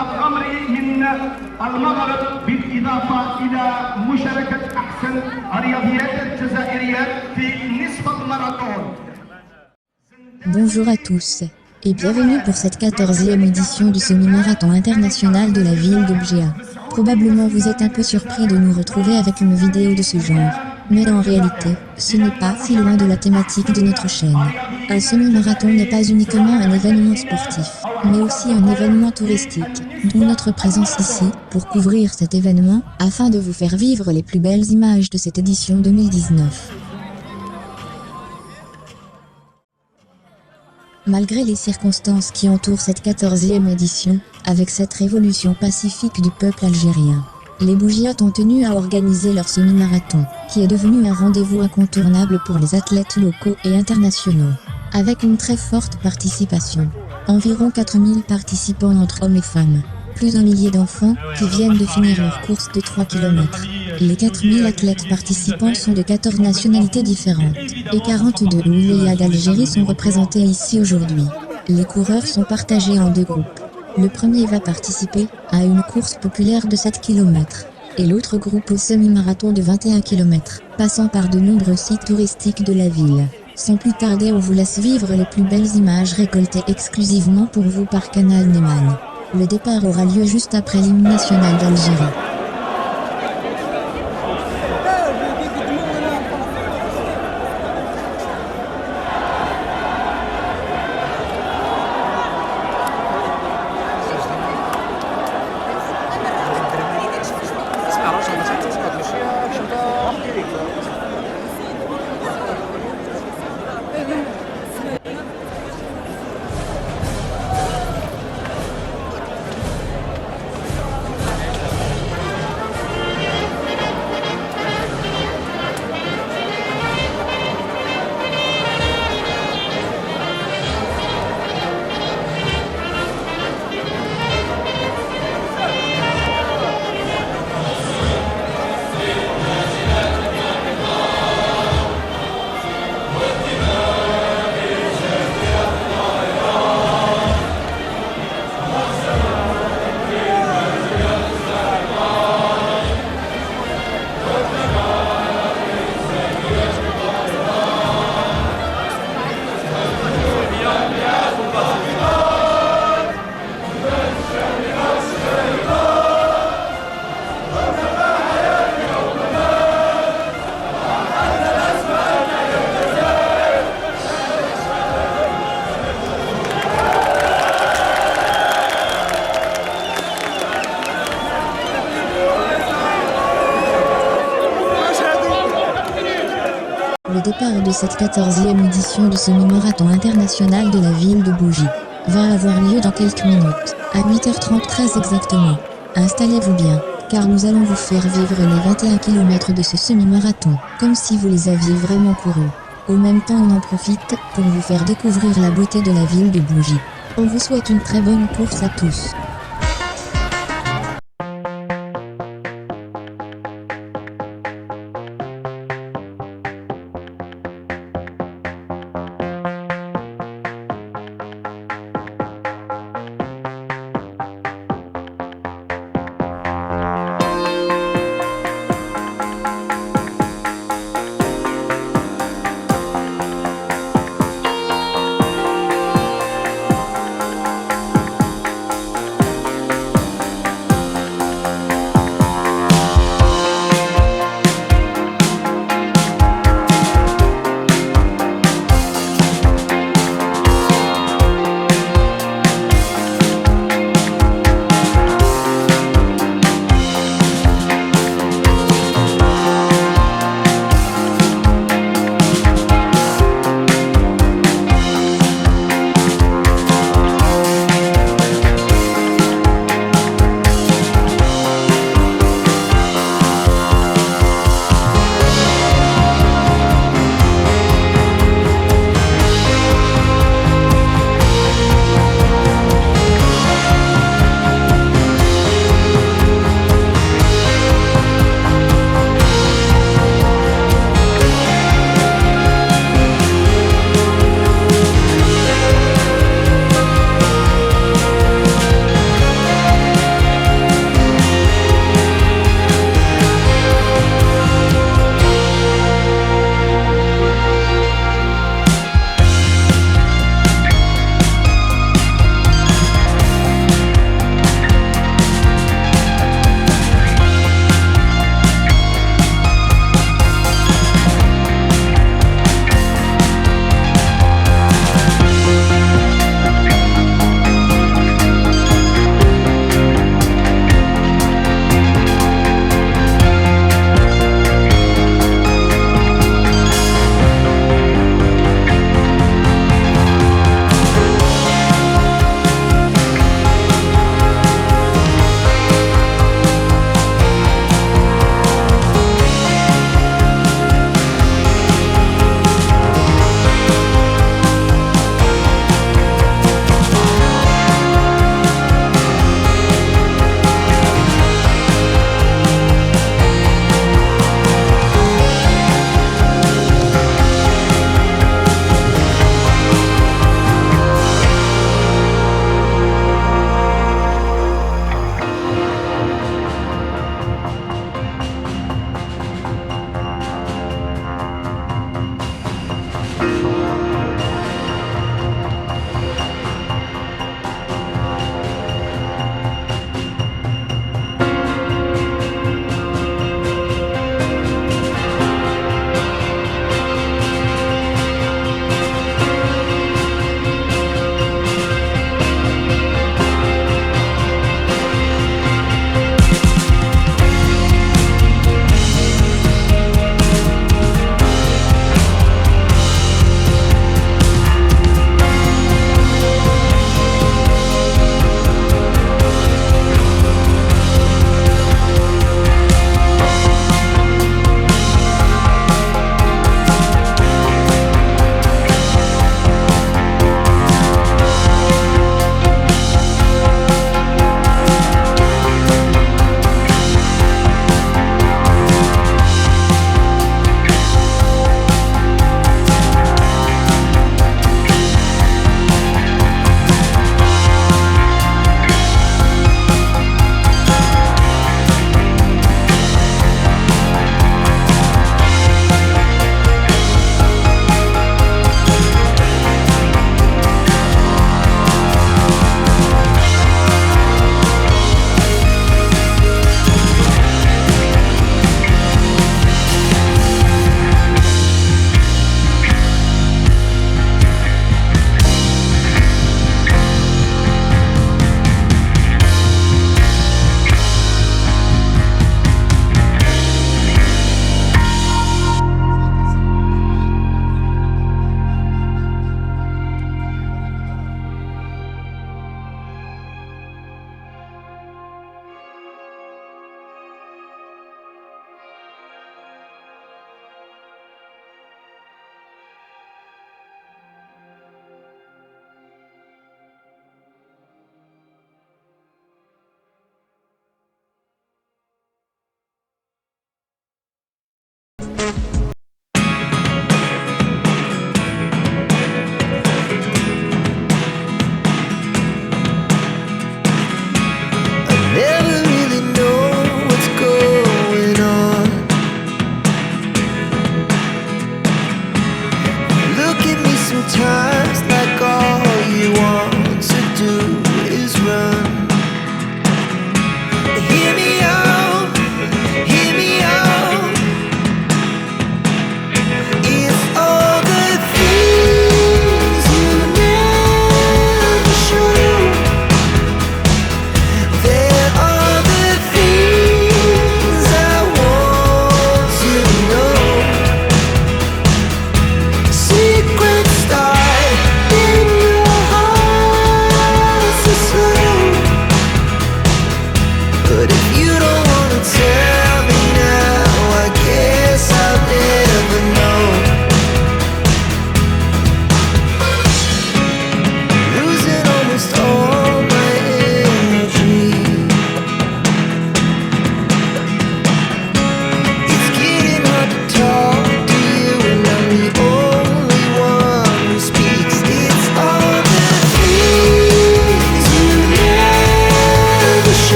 الأمر من المغرب بالإضافة إلى مشاركة أحسن الرياضيات الجزائريات في نصف الماراثون. Bonjour à tous, et bienvenue pour cette 14e édition du semi-marathon international de la ville de Bgea. Probablement vous êtes un peu surpris de nous retrouver avec une vidéo de ce genre, mais en réalité, ce n'est pas si loin de la thématique de notre chaîne. Un semi-marathon n'est pas uniquement un événement sportif, mais aussi un événement touristique, d'où notre présence ici, pour couvrir cet événement, afin de vous faire vivre les plus belles images de cette édition 2019. Malgré les circonstances qui entourent cette 14e édition, avec cette révolution pacifique du peuple algérien, les Bougiotes ont tenu à organiser leur semi-marathon, qui est devenu un rendez-vous incontournable pour les athlètes locaux et internationaux, avec une très forte participation. Environ 4000 participants entre hommes et femmes, plus d'un millier d'enfants qui viennent de finir leur course de 3 km. Les 4000 athlètes participants sont de 14 nationalités différentes, et 42 wilayas d'Algérie sont représentés ici aujourd'hui. Les coureurs sont partagés en deux groupes. Le premier va participer à une course populaire de 7 km, et l'autre groupe au semi-marathon de 21 km, passant par de nombreux sites touristiques de la ville. Sans plus tarder, on vous laisse vivre les plus belles images récoltées exclusivement pour vous par Canal Neyman. Le départ aura lieu juste après l'hymne national d'Algérie. Le départ de cette 14e édition du semi-marathon international de la ville de Bougie va avoir lieu dans quelques minutes, à 8h33 exactement. Installez-vous bien, car nous allons vous faire vivre les 21 km de ce semi-marathon, comme si vous les aviez vraiment courus. Au même temps, on en profite pour vous faire découvrir la beauté de la ville de Bougie. On vous souhaite une très bonne course à tous.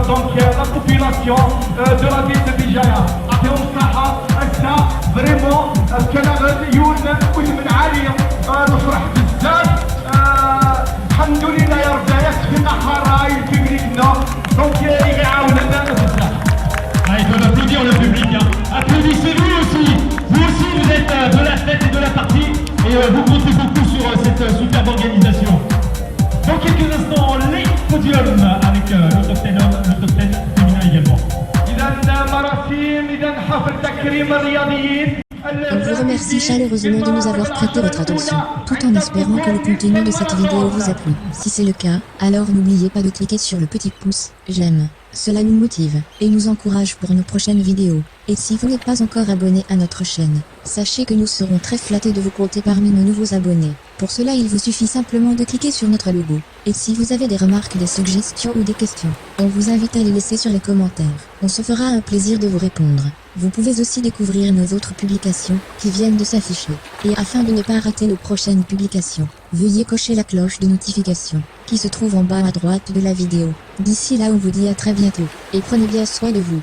دونك لا بوبيلاسيون دو لا فيل دو بجاية أعطيهم الصحة هسا فريمون كان يون من عالية نفرح بزاف الحمد لله يا ربي يكفينا حراي بيبليكنا دونك يعاوننا بزاف. Ah, ils peuvent applaudir le public. Hein. Applaudissez-vous aussi. Vous aussi, vous êtes de la fête et de la partie. Et vous comptez beaucoup sur cette superbe organisation. Dans quelques instants, les podiums avec le top 10 homme, le top 10 féminin également. إذا مراسيم إذا حفل تكريم الرياضيين. On vous remercie chaleureusement de nous avoir prêté votre attention, tout en espérant que le contenu de cette vidéo vous a plu. Si c'est le cas, alors n'oubliez pas de cliquer sur le petit pouce « J'aime ». Cela nous motive et nous encourage pour nos prochaines vidéos. Et si vous n'êtes pas encore abonné à notre chaîne, sachez que nous serons très flattés de vous compter parmi nos nouveaux abonnés. Pour cela, il vous suffit simplement de cliquer sur notre logo. Et si vous avez des remarques, des suggestions ou des questions, on vous invite à les laisser sur les commentaires. On se fera un plaisir de vous répondre. Vous pouvez aussi découvrir nos autres publications qui viennent de s'afficher. Et afin de ne pas rater nos prochaines publications, veuillez cocher la cloche de notification qui se trouve en bas à droite de la vidéo. D'ici là, on vous dit à très bientôt et prenez bien soin de vous.